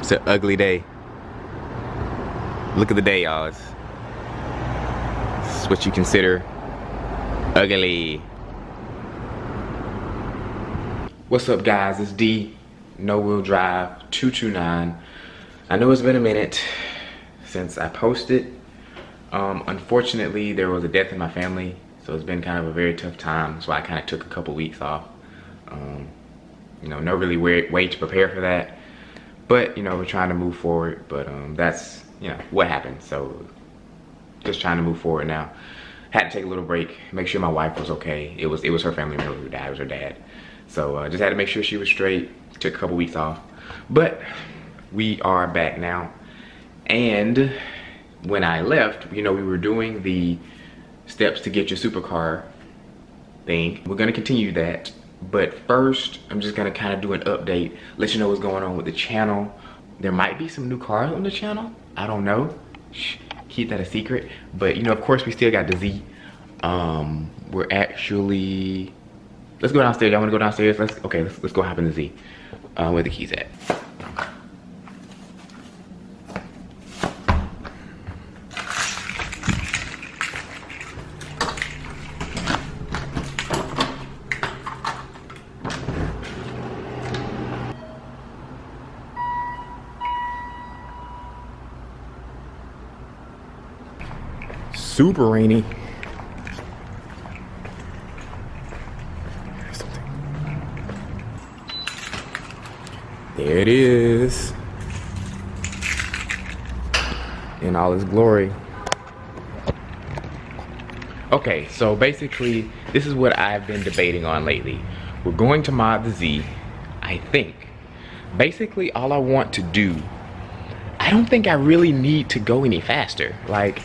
It's an ugly day. Look at the day, y'all. This is what you consider ugly. What's up, guys? It's D, No Wheel Drive 229. I know it's been a minute since I posted. Unfortunately, there was a death in my family, so it's been kind of a very tough time. So I kind of took a couple weeks off. You know, no really way to prepare for that. But, you know, we're trying to move forward, but that's, you know, what happened. So just trying to move forward now. Had to take a little break, make sure my wife was okay. It was her family member who died, it was her dad. So just had to make sure she was straight, took a couple weeks off. But we are back now. And when I left, you know, we were doing the steps to get your supercar thing. We're gonna continue that. But first, I'm just gonna kind of do an update, let you know what's going on with the channel. There might be some new cars on the channel. I don't know. Shh, keep that a secret. But you know, of course, we still got the Z. We're actually, let's go downstairs. Y'all wanna go downstairs? Let's go hop in the Z. Where the keys at? Super rainy. There it is in all its glory. Okay, so basically this is what I've been debating on lately. We're going to mod the Z, I think. Basically all I want to do, I don't think I really need to go any faster. Like,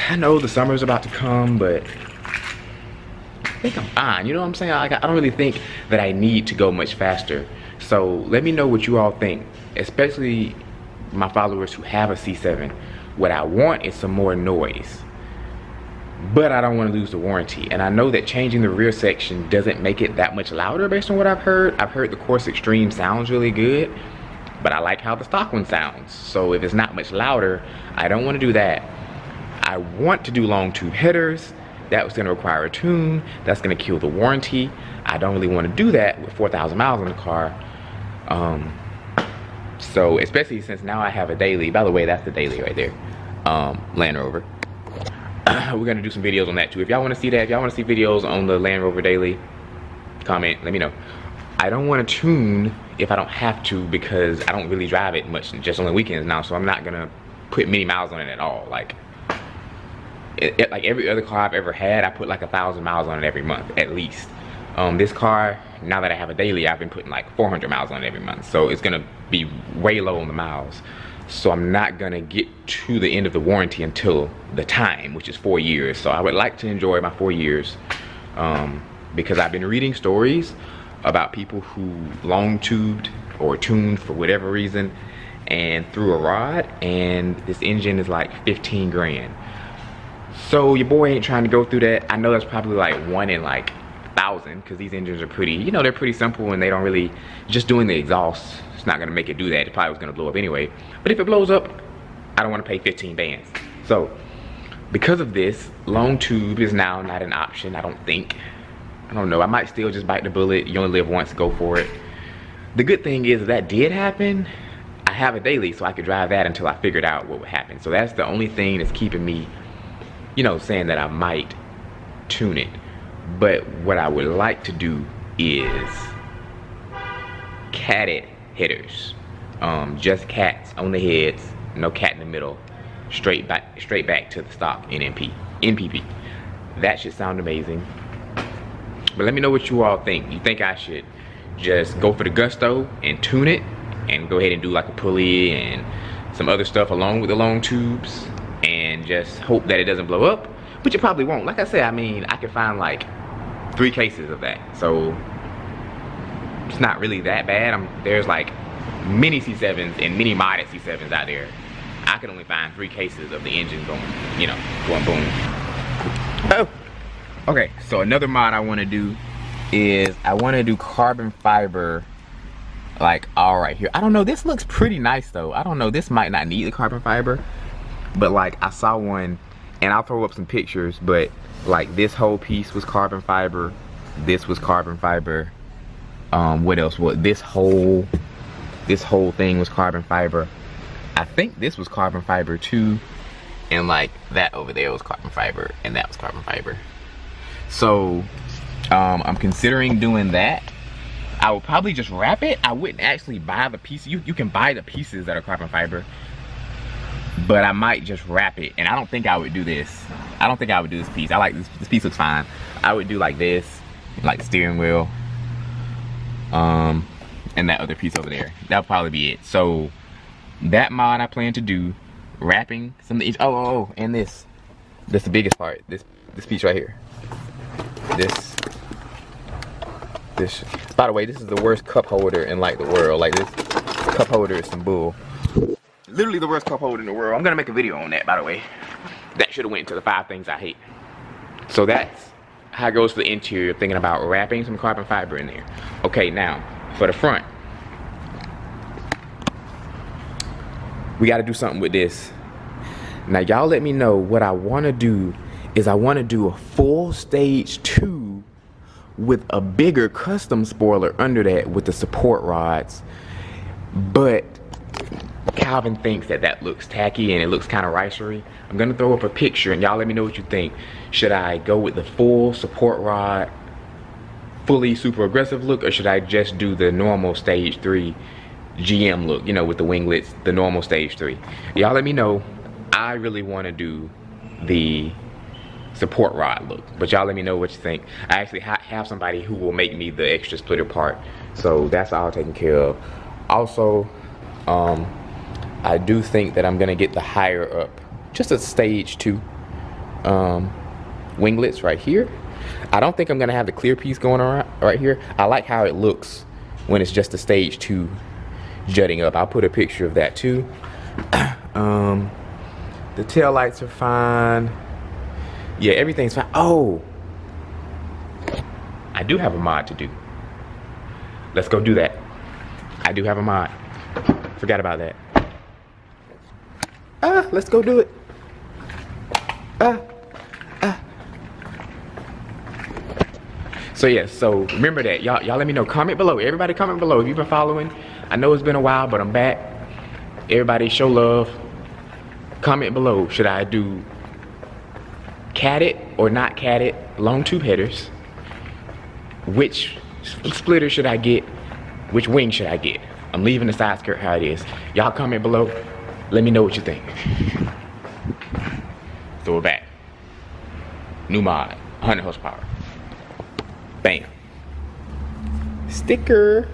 I know the summer's about to come, but I think I'm fine. You know what I'm saying? Like, I don't really think that I need to go much faster. So let me know what you all think, especially my followers who have a C7. What I want is some more noise, but I don't want to lose the warranty. And I know that changing the rear section doesn't make it that much louder based on what I've heard. I've heard the Corsa Extreme sounds really good, but I like how the stock one sounds. So if it's not much louder, I don't want to do that. I want to do long tube headers. That was going to require a tune. That's going to kill the warranty. I don't really want to do that with 4,000 miles on the car. So especially since now I have a daily. By the way, that's the daily right there. Land Rover. We're going to do some videos on that too. If y'all want to see that, if y'all want to see videos on the Land Rover daily, comment, let me know. I don't want to tune if I don't have to, because I don't really drive it much, just on the weekends now. So I'm not going to put many miles on it at all. Like every other car I've ever had, I put like 1,000 miles on it every month, at least. This car, now that I have a daily, I've been putting like 400 miles on it every month. So it's gonna be way low on the miles. So I'm not gonna get to the end of the warranty until the time, which is 4 years. So I would like to enjoy my 4 years, because I've been reading stories about people who long tubed or tuned for whatever reason and threw a rod, and this engine is like 15 grand. So your boy ain't trying to go through that. I know that's probably like 1 in like 1,000, because these engines are pretty, you know, they're pretty simple and they don't really, just doing the exhaust, it's not gonna make it do that. It probably was gonna blow up anyway. But if it blows up, I don't wanna pay 15 bands. So because of this, long tube is now not an option, I don't think. I don't know, I might still just bite the bullet. You only live once, go for it. The good thing is, if that did happen, I have a daily, so I could drive that until I figured out what would happen. So that's the only thing that's keeping me, you know, saying that I might tune it. But what I would like to do is catted headers. Just cats on the heads, no cat in the middle, straight back to the stock NPP. That should sound amazing. But let me know what you all think. You think I should just go for the gusto and tune it and go ahead and do like a pulley and some other stuff along with the long tubes and just hope that it doesn't blow up? Which it probably won't. Like I said, I mean, I could find like 3 cases of that. So it's not really that bad. There's like mini C7s and mini modded C7s out there. I could only find 3 cases of the engine going, you know, going boom. Oh, okay. So another mod I want to do is I want to do carbon fiber like all right here. I don't know, this looks pretty nice though. I don't know, this might not need the carbon fiber, but like I saw one, and I'll throw up some pictures, but like this whole piece was carbon fiber, this was carbon fiber, what else? What, this whole thing was carbon fiber. I think this was carbon fiber too, and like that over there was carbon fiber, and that was carbon fiber. So I'm considering doing that. I would probably just wrap it. I wouldn't actually buy the pieces. You can buy the pieces that are carbon fiber, but I might just wrap it. And I don't think I would do this. I don't think I would do this piece. I like this piece looks fine. I would do like this, like the steering wheel, and that other piece over there. That'll probably be it. So that mod I plan to do, wrapping some of each. Oh, and this. That's the biggest part. This piece right here. This. By the way, this is the worst cup holder in like the world. Like this cup holder is some bull. Literally the worst cup holder in the world. I'm gonna make a video on that, by the way. That should have went to the 5 things I hate. So that's how it goes for the interior. Thinking about wrapping some carbon fiber in there. Okay, now for the front, we got to do something with this. Now y'all let me know what I want to do. Is I want to do a full stage 2 with a bigger custom spoiler under that with the support rods, but Calvin thinks that looks tacky and it looks kind of ricery. I'm gonna throw up a picture and y'all let me know what you think. Should I go with the full support rod, fully super aggressive look, or should I just do the normal stage 3 GM look, you know, with the winglets, the normal stage 3? Y'all let me know. I really want to do the support rod look, but y'all let me know what you think. I actually have somebody who will make me the extra splitter part, so that's all taken care of. Also, I do think that I'm gonna get the higher up, just a stage 2 winglets right here. I don't think I'm gonna have the clear piece going around right here. I like how it looks when it's just a stage 2 jutting up. I'll put a picture of that too. The tail lights are fine. Yeah, everything's fine. Oh, I do have a mod to do. Let's go do that. I do have a mod. Forgot about that. Let's go do it. So yeah, so remember that. Y'all let me know. Comment below. Everybody comment below if you've been following. I know it's been a while, but I'm back. Everybody show love. Comment below. Should I do catted or not catted long tube headers? Which splitter should I get? Which wing should I get? I'm leaving the side skirt how it is. Y'all comment below. Let me know what you think. So we're back. New mod, 100 horsepower. Bam. Sticker.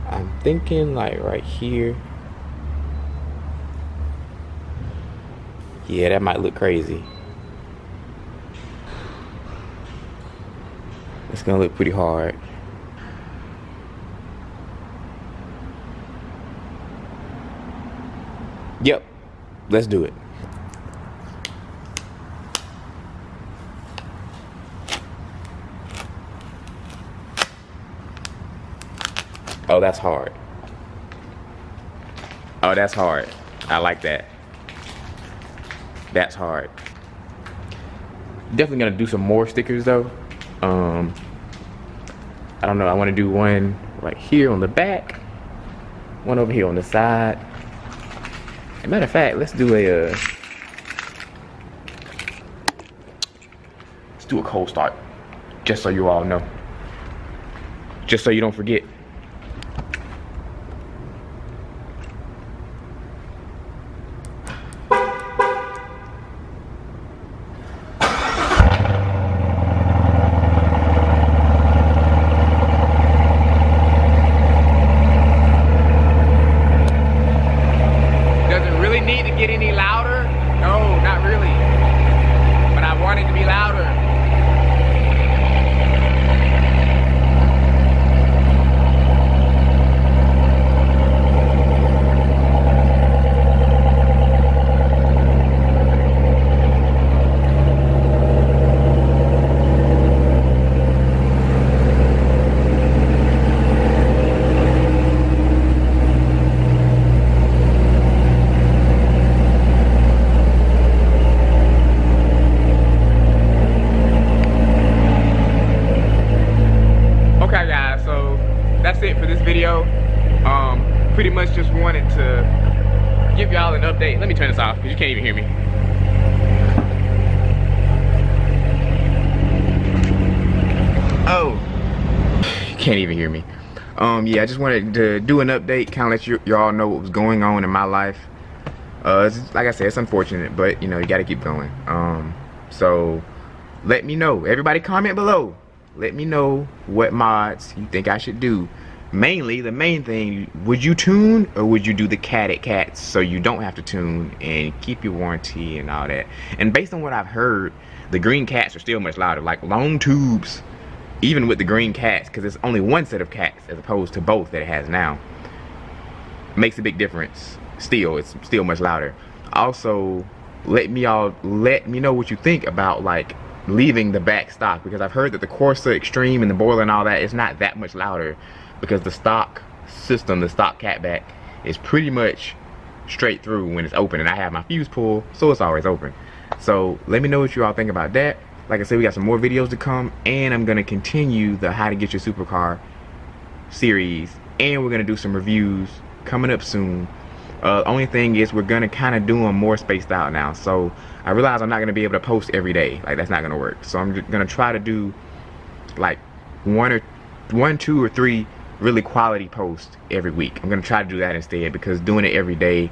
I'm thinking like right here. Yeah, that might look crazy. It's gonna look pretty hard. Yep, let's do it. Oh, that's hard. Oh, that's hard. I like that. That's hard. Definitely gonna do some more stickers though. I don't know, I wanna do one right here on the back, one over here on the side. As a matter of fact, let's do a cold start, just so you all know, just so you don't forget. pretty much just wanted to give y'all an update. Let me turn this off because you can't even hear me. Oh, you can't even hear me. Yeah, I just wanted to do an update, kind of let y'all know what was going on in my life. Like I said, it's unfortunate, but you know, you gotta keep going. So let me know. Everybody comment below. Let me know what mods you think I should do. Mainly, the main thing, would you tune or would you do the catted cats so you don't have to tune and keep your warranty and all that? And based on what I've heard, the green cats are still much louder, like long tubes, even with the green cats, because it's only one set of cats as opposed to both that it has now. Makes a big difference. Still, it's still much louder. Also, let me know what you think about like leaving the back stock, because I've heard that the Corsa Extreme and the boiler and all that is not that much louder, because the stock system, the stock catback, is pretty much straight through when it's open, and I have my fuse pull, so it's always open. So let me know what you all think about that. Like I said, we got some more videos to come, and I'm gonna continue the how to get your supercar series, and we're gonna do some reviews coming up soon. Only thing is, we're gonna kind of do them more spaced out now. So I realize I'm not gonna be able to post every day. Like, that's not gonna work. So I'm gonna try to do like one, 2, or 3 really quality posts every week. I'm gonna try to do that instead, because doing it every day,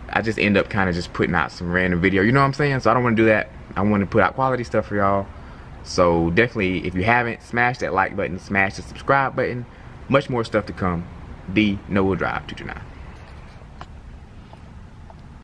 I just end up kind of just putting out some random video. You know what I'm saying? So I don't want to do that. I want to put out quality stuff for y'all. So definitely, if you haven't, smash that like button, smash the subscribe button. Much more stuff to come. D No Wheel Drive 229.